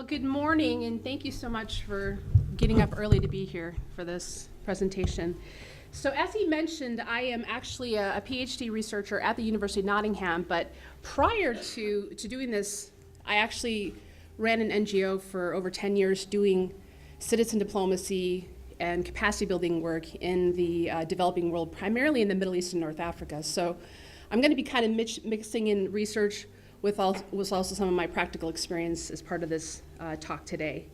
Well, good morning, and thank you so much for getting up early to be here for this presentation. So as he mentioned, I am actually a PhD researcher at the University of Nottingham, but prior to doing this, I actually ran an NGO for over 10 years doing citizen diplomacy and capacity building work in the developing world, primarily in the Middle East and North Africa. So I'm going to be kind of mixing in research with also some of my practical experience as part of this talk today.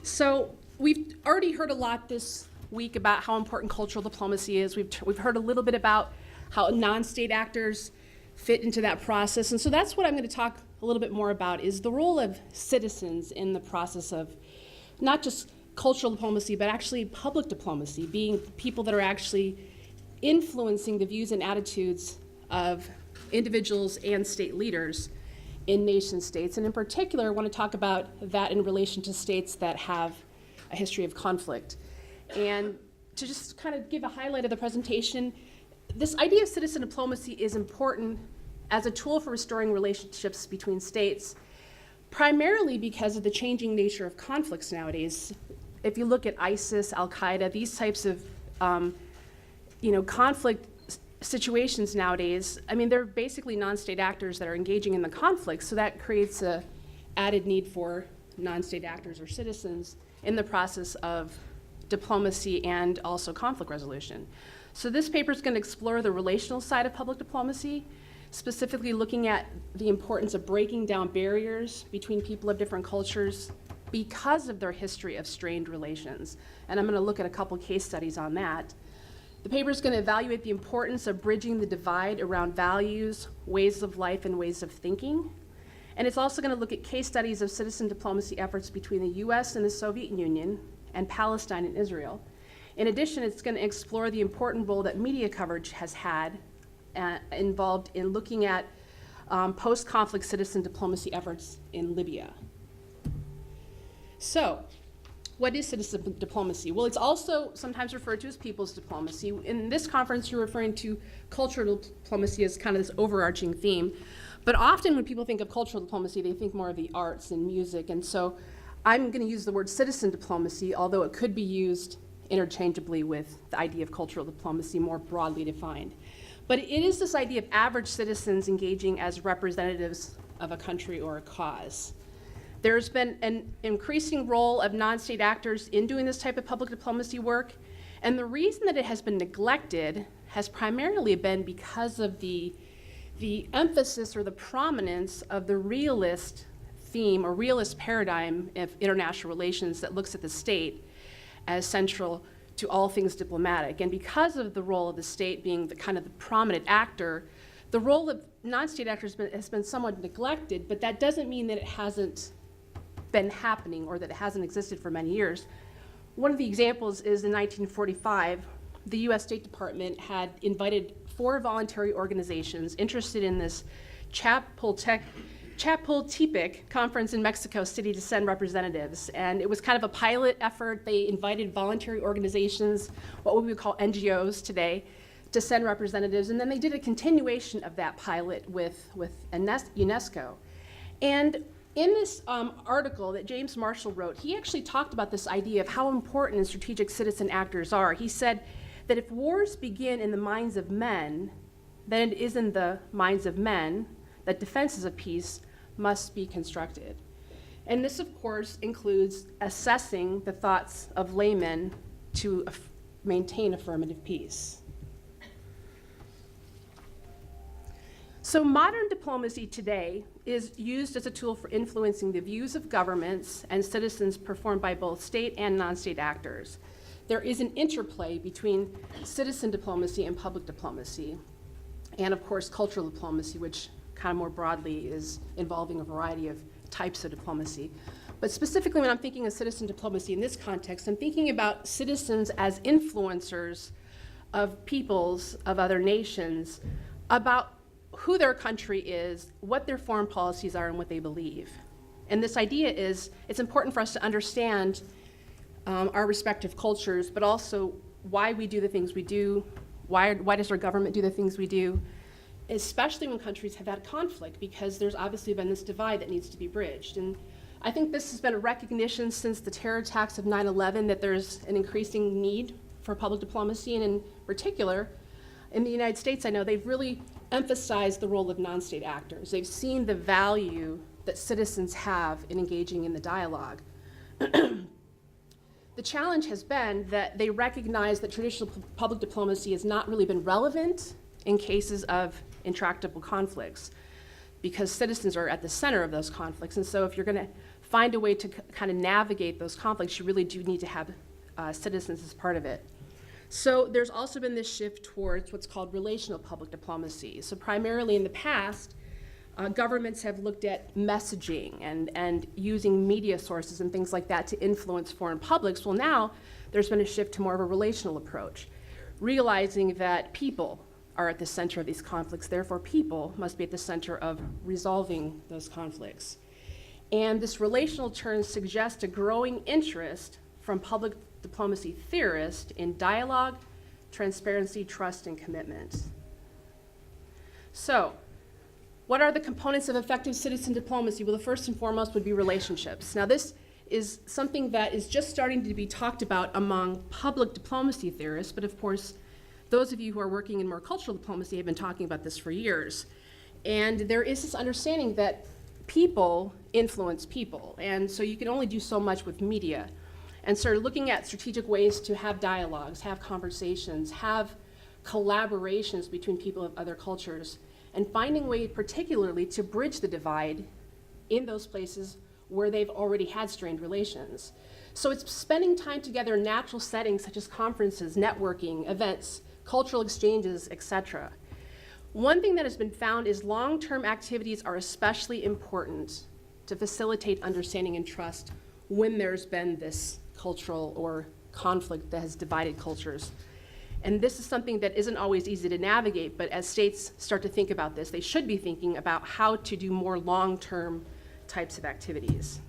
So we've already heard a lot this week about how important cultural diplomacy is. We've heard a little bit about how non-state actors fit into that process. And so that's what I'm going to talk a little bit more about, is the role of citizens in the process of not just cultural diplomacy, but actually public diplomacy, being people that are actually influencing the views and attitudes of individuals and state leaders in nation states. And in particular, I want to talk about that in relation to states that have a history of conflict. And to just kind of give a highlight of the presentation, this idea of citizen diplomacy is important as a tool for restoring relationships between states, primarily because of the changing nature of conflicts nowadays. If you look at ISIS, Al-Qaeda, these types of conflict situations nowadays, I mean, they're basically non-state actors that are engaging in the conflict, so that creates a added need for non-state actors or citizens in the process of diplomacy and also conflict resolution. So this paper is going to explore the relational side of public diplomacy, specifically looking at the importance of breaking down barriers between people of different cultures because of their history of strained relations. And I'm going to look at a couple case studies on that. The paper is going to evaluate the importance of bridging the divide around values, ways of life, and ways of thinking. And it's also going to look at case studies of citizen diplomacy efforts between the US and the Soviet Union and Palestine and Israel. In addition, it's going to explore the important role that media coverage has had involved in looking at post-conflict citizen diplomacy efforts in Libya. So, what is citizen diplomacy? Well, it's also sometimes referred to as people's diplomacy. In this conference, you're referring to cultural diplomacy as kind of this overarching theme. But often when people think of cultural diplomacy, they think more of the arts and music. And so I'm going to use the word citizen diplomacy, although it could be used interchangeably with the idea of cultural diplomacy more broadly defined. But it is this idea of average citizens engaging as representatives of a country or a cause. There's been an increasing role of non-state actors in doing this type of public diplomacy work, and the reason that it has been neglected has primarily been because of the emphasis or the prominence of the realist theme or realist paradigm of international relations that looks at the state as central to all things diplomatic. And because of the role of the state being the kind of the prominent actor, the role of non-state actors has been somewhat neglected, but that doesn't mean that it hasn't been happening or that it hasn't existed for many years. One of the examples is in 1945, the US State Department had invited 4 voluntary organizations interested in this Chapultepec conference in Mexico City to send representatives. And it was kind of a pilot effort. They invited voluntary organizations, what we would call NGOs today, to send representatives. And then they did a continuation of that pilot with UNESCO. And in this article that James Marshall wrote, he actually talked about this idea of how important and strategic citizen actors are. He said that if wars begin in the minds of men, then it is in the minds of men that defenses of peace must be constructed. And this, of course, includes assessing the thoughts of laymen to maintain affirmative peace. So modern diplomacy today is used as a tool for influencing the views of governments and citizens performed by both state and non-state actors. There is an interplay between citizen diplomacy and public diplomacy, and of course cultural diplomacy, which kind of more broadly is involving a variety of types of diplomacy. But specifically when I'm thinking of citizen diplomacy in this context, I'm thinking about citizens as influencers of peoples of other nations about who their country is, what their foreign policies are, and what they believe. And this idea is, it's important for us to understand our respective cultures, but also why we do the things we do, why does our government do the things we do, especially when countries have had conflict, because there's obviously been this divide that needs to be bridged. And I think this has been a recognition since the terror attacks of 9/11 that there's an increasing need for public diplomacy, and in particular, in the United States, I know they've really emphasized the role of non-state actors. They've seen the value that citizens have in engaging in the dialogue. The challenge has been that they recognize that traditional public diplomacy has not really been relevant in cases of intractable conflicts, because citizens are at the center of those conflicts. And so if you're going to find a way to kind of navigate those conflicts, you really do need to have citizens as part of it. So there's also been this shift towards what's called relational public diplomacy. So primarily in the past, governments have looked at messaging and using media sources and things like that to influence foreign publics. Well, now there's been a shift to more of a relational approach, realizing that people are at the center of these conflicts, therefore people must be at the center of resolving those conflicts. And this relational turn suggests a growing interest from public diplomacy theorists in dialogue, transparency, trust, and commitment. So, what are the components of effective citizen diplomacy? Well, the first and foremost would be relationships. Now, this is something that is just starting to be talked about among public diplomacy theorists, but of course, those of you who are working in more cultural diplomacy have been talking about this for years. And there is this understanding that people influence people, and so you can only do so much with media. And so looking at strategic ways to have dialogues, have conversations, have collaborations between people of other cultures, and finding ways particularly to bridge the divide in those places where they've already had strained relations. So it's spending time together in natural settings such as conferences, networking, events, cultural exchanges, etc. One thing that has been found is long-term activities are especially important to facilitate understanding and trust when there's been this cultural or conflict that has divided cultures. And this is something that isn't always easy to navigate, but as states start to think about this, they should be thinking about how to do more long-term types of activities.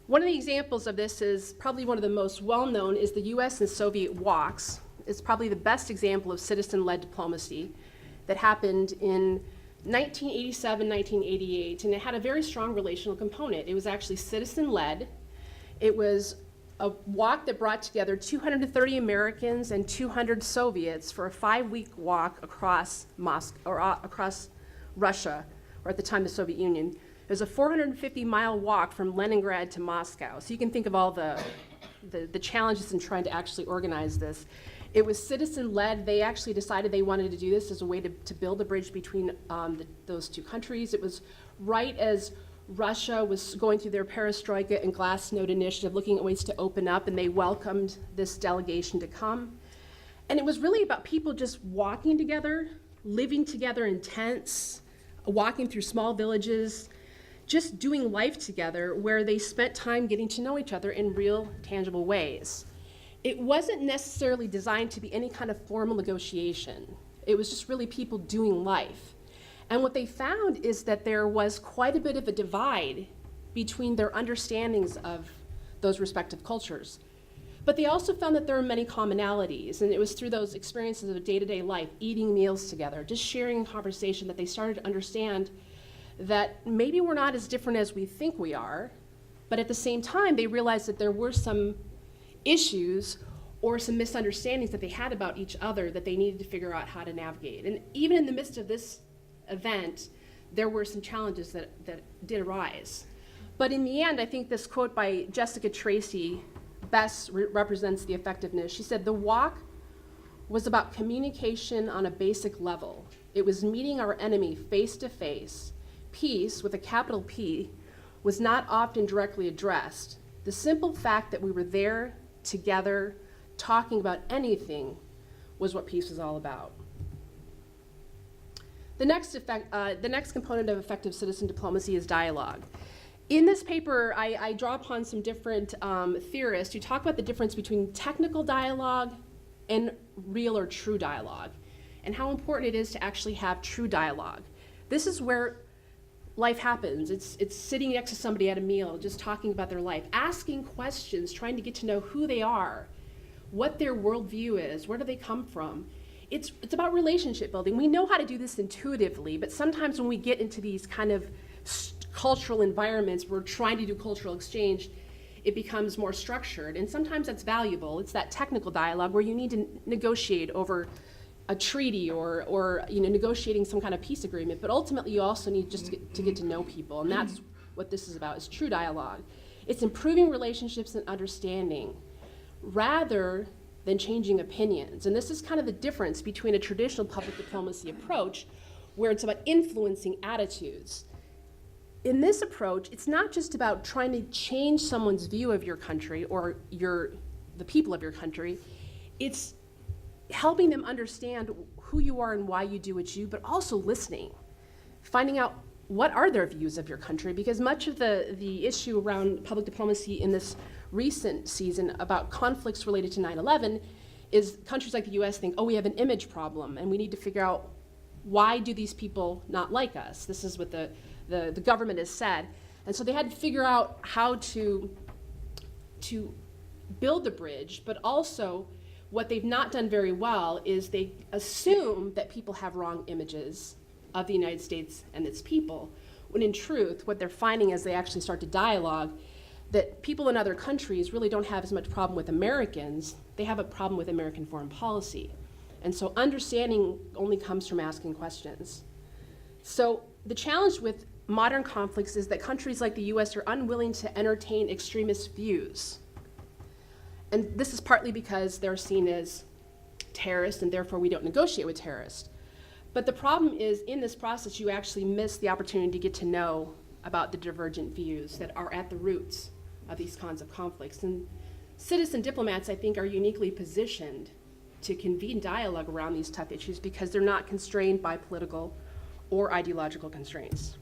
One of the examples of this is probably one of the most well-known is the US and Soviet walks. It's probably the best example of citizen-led diplomacy that happened in 1987, 1988, and it had a very strong relational component. It was actually citizen-led. It was a walk that brought together 230 Americans and 200 Soviets for a 5-week walk across across Russia, or at the time the Soviet Union. It was a 450-mile walk from Leningrad to Moscow. So you can think of all the challenges in trying to actually organize this. It was citizen-led. They actually decided they wanted to do this as a way to build a bridge between those two countries. It was right as Russia was going through their perestroika and glasnost initiative, looking at ways to open up, and they welcomed this delegation to come. And it was really about people just walking together, living together in tents, walking through small villages, just doing life together where they spent time getting to know each other in real, tangible ways. It wasn't necessarily designed to be any kind of formal negotiation. It was just really people doing life. And what they found is that there was quite a bit of a divide between their understandings of those respective cultures. But they also found that there were many commonalities, and it was through those experiences of day-to-day life, eating meals together, just sharing in conversation, that they started to understand that maybe we're not as different as we think we are, but at the same time, they realized that there were some issues or some misunderstandings that they had about each other that they needed to figure out how to navigate. And even in the midst of this event, there were some challenges that did arise. But in the end, I think this quote by Jessica Tracy best represents the effectiveness. She said, "The walk was about communication on a basic level. It was meeting our enemy face to face. Peace, with a capital P, was not often directly addressed. The simple fact that we were there together talking about anything was what peace was all about." The next component of effective citizen diplomacy is dialogue. In this paper, I draw upon some different theorists who talk about the difference between technical dialogue and real or true dialogue, and how important it is to actually have true dialogue. This is where life happens. It's sitting next to somebody at a meal, just talking about their life, asking questions, trying to get to know who they are, what their worldview is, where do they come from. It's about relationship building. We know how to do this intuitively, but sometimes when we get into these kind of cultural environments, we're trying to do cultural exchange, it becomes more structured. And sometimes that's valuable. It's that technical dialogue where you need to negotiate over a treaty or negotiating some kind of peace agreement. But ultimately, you also need just to get to know people. And that's what this is about, is true dialogue. It's improving relationships and understanding rather than changing opinions. And this is kind of the difference between a traditional public diplomacy approach, where it's about influencing attitudes. In this approach, it's not just about trying to change someone's view of your country or the people of your country. It's helping them understand who you are and why you do what you do, but also listening, finding out what are their views of your country, because much of the issue around public diplomacy in this recent season about conflicts related to 9/11 is countries like the US think, oh, we have an image problem and we need to figure out why do these people not like us? This is what the government has said. And so they had to figure out how to build the bridge, but also what they've not done very well is they assume that people have wrong images of the United States and its people, when in truth, what they're finding as they actually start to dialogue, that people in other countries really don't have as much problem with Americans, they have a problem with American foreign policy. And so understanding only comes from asking questions. So the challenge with modern conflicts is that countries like the US are unwilling to entertain extremist views. And this is partly because they're seen as terrorists and therefore we don't negotiate with terrorists. But the problem is in this process you actually miss the opportunity to get to know about the divergent views that are at the roots of these kinds of conflicts. And citizen diplomats, I think, are uniquely positioned to convene dialogue around these tough issues because they're not constrained by political or ideological constraints.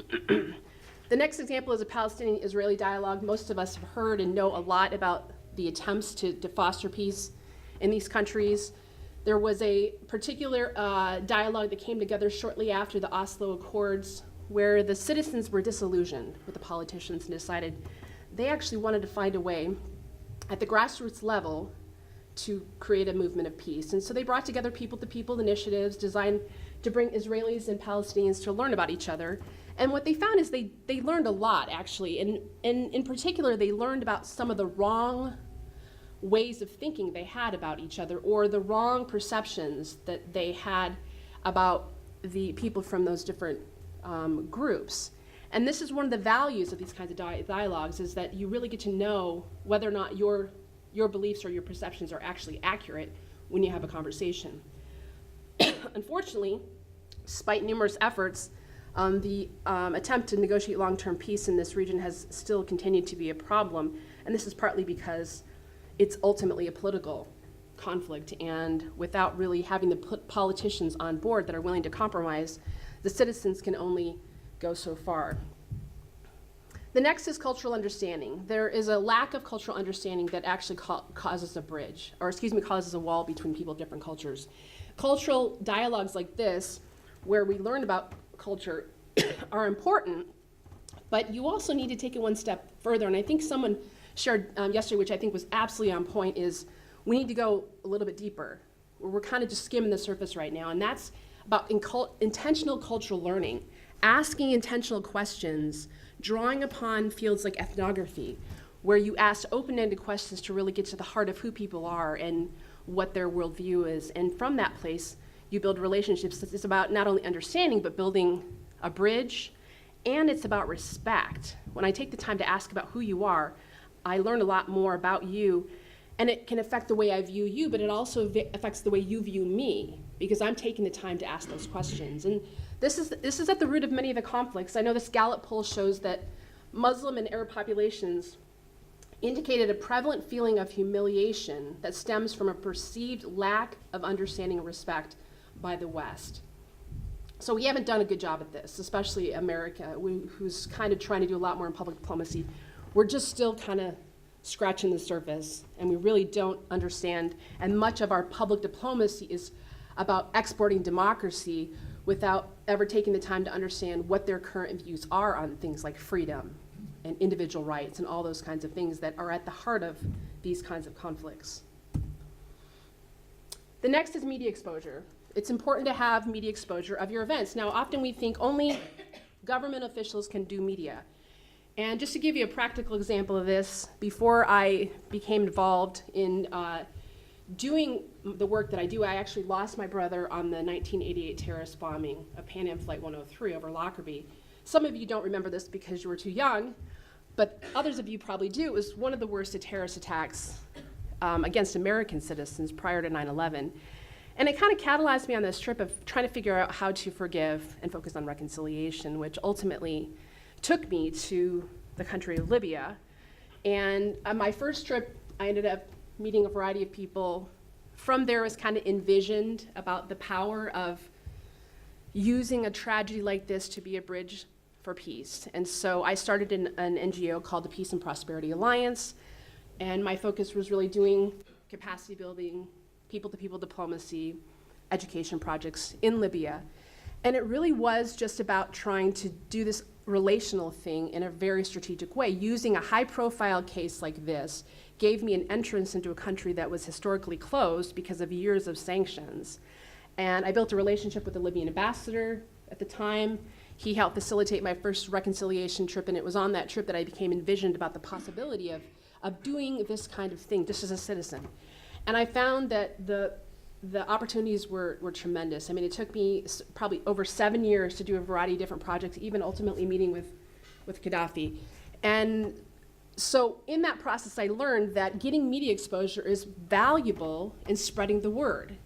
The next example is a Palestinian-Israeli dialogue. Most of us have heard and know a lot about the attempts to foster peace in these countries. There was a particular dialogue that came together shortly after the Oslo Accords where the citizens were disillusioned with the politicians and decided they actually wanted to find a way at the grassroots level to create a movement of peace. And so they brought together people-to-people initiatives designed to bring Israelis and Palestinians to learn about each other. And what they found is they learned a lot, actually. And in particular, they learned about some of the wrong ways of thinking they had about each other, or the wrong perceptions that they had about the people from those different groups. And this is one of the values of these kinds of dialogues, is that you really get to know whether or not your beliefs or your perceptions are actually accurate when you have a conversation. Unfortunately, despite numerous efforts, the attempt to negotiate long-term peace in this region has still continued to be a problem, and this is partly because it's ultimately a political conflict, and without really having the politicians on board that are willing to compromise, the citizens can only go so far. The next is cultural understanding. There is a lack of cultural understanding that actually causes a bridge, or causes a wall between people of different cultures. Cultural dialogues like this, where we learn about culture, are important, but you also need to take it one step further. And I think someone shared yesterday, which I think was absolutely on point, is we need to go a little bit deeper. We're kind of just skimming the surface right now, and that's about intentional cultural learning, asking intentional questions, drawing upon fields like ethnography, where you ask open-ended questions to really get to the heart of who people are and what their worldview is. And from that place, you build relationships. It's about not only understanding, but building a bridge, and it's about respect. When I take the time to ask about who you are, I learn a lot more about you, and it can affect the way I view you, but it also affects the way you view me, because I'm taking the time to ask those questions. And this is at the root of many of the conflicts. I know this Gallup poll shows that Muslim and Arab populations indicated a prevalent feeling of humiliation that stems from a perceived lack of understanding and respect by the West. So we haven't done a good job at this, especially America, who's kind of trying to do a lot more in public diplomacy. We're just still kind of scratching the surface, and we really don't understand, and much of our public diplomacy is about exporting democracy without ever taking the time to understand what their current views are on things like freedom and individual rights and all those kinds of things that are at the heart of these kinds of conflicts. The next is media exposure. It's important to have media exposure of your events. Now, often we think only government officials can do media. And just to give you a practical example of this, before I became involved in doing the work that I do, I actually lost my brother on the 1988 terrorist bombing of Pan Am Flight 103 over Lockerbie. Some of you don't remember this because you were too young, but others of you probably do. It was one of the worst terrorist attacks against American citizens prior to 9/11. And it kind of catalyzed me on this trip of trying to figure out how to forgive and focus on reconciliation, which ultimately took me to the country of Libya. And on my first trip, I ended up meeting a variety of people. From there, I was kind of envisioned about the power of using a tragedy like this to be a bridge for peace. And so I started an NGO called the Peace and Prosperity Alliance, and my focus was really doing capacity building, people-to-people diplomacy, education projects in Libya. And it really was just about trying to do this relational thing in a very strategic way. Using a high-profile case like this gave me an entrance into a country that was historically closed because of years of sanctions. And I built a relationship with the Libyan ambassador at the time. He helped facilitate my first reconciliation trip, and it was on that trip that I became envisioned about the possibility of doing this kind of thing just as a citizen. And I found that the opportunities were tremendous. I mean, it took me probably over 7 years to do a variety of different projects, even ultimately meeting with Gaddafi. And so in that process, I learned that getting media exposure is valuable in spreading the word.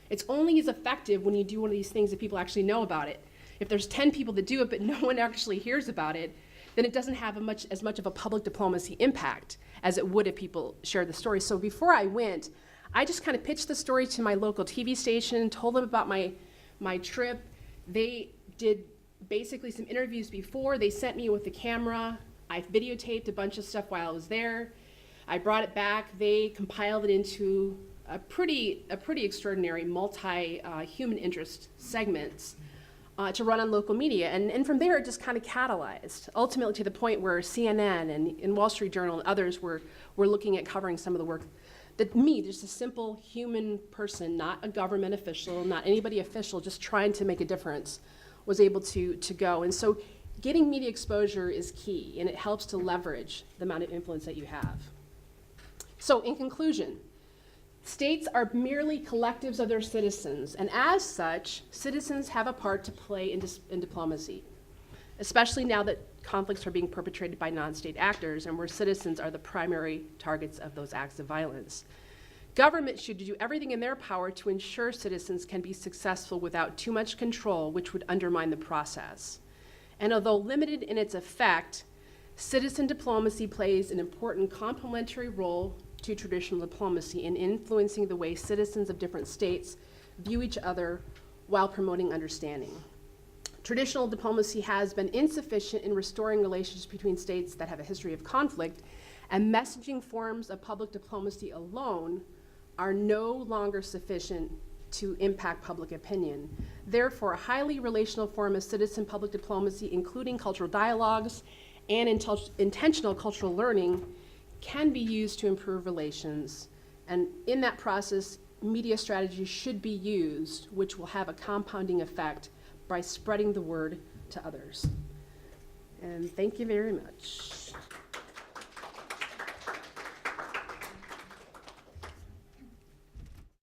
It's only as effective when you do one of these things that people actually know about it. If there's 10 people that do it, but no one actually hears about it, then it doesn't have as much of a public diplomacy impact as it would if people shared the story. So before I went, I just kind of pitched the story to my local TV station, told them about my trip. They did basically some interviews before. They sent me with the camera. I videotaped a bunch of stuff while I was there. I brought it back. They compiled it into a pretty extraordinary multi-human interest segments to run on local media. And from there, it just kind of catalyzed, ultimately to the point where CNN and Wall Street Journal and others were looking at covering some of the work that me, just a simple human person, not a government official, not anybody official, just trying to make a difference, was able to go. And so getting media exposure is key, and it helps to leverage the amount of influence that you have. So in conclusion, states are merely collectives of their citizens, and as such, citizens have a part to play in diplomacy, especially now that conflicts are being perpetrated by non-state actors and where citizens are the primary targets of those acts of violence. Government should do everything in their power to ensure citizens can be successful without too much control, which would undermine the process. And although limited in its effect, citizen diplomacy plays an important complementary role to traditional diplomacy in influencing the way citizens of different states view each other while promoting understanding. Traditional diplomacy has been insufficient in restoring relationships between states that have a history of conflict, and messaging forms of public diplomacy alone are no longer sufficient to impact public opinion. Therefore, a highly relational form of citizen public diplomacy, including cultural dialogues and intentional cultural learning, can be used to improve relations. And in that process, media strategies should be used, which will have a compounding effect by spreading the word to others. And thank you very much.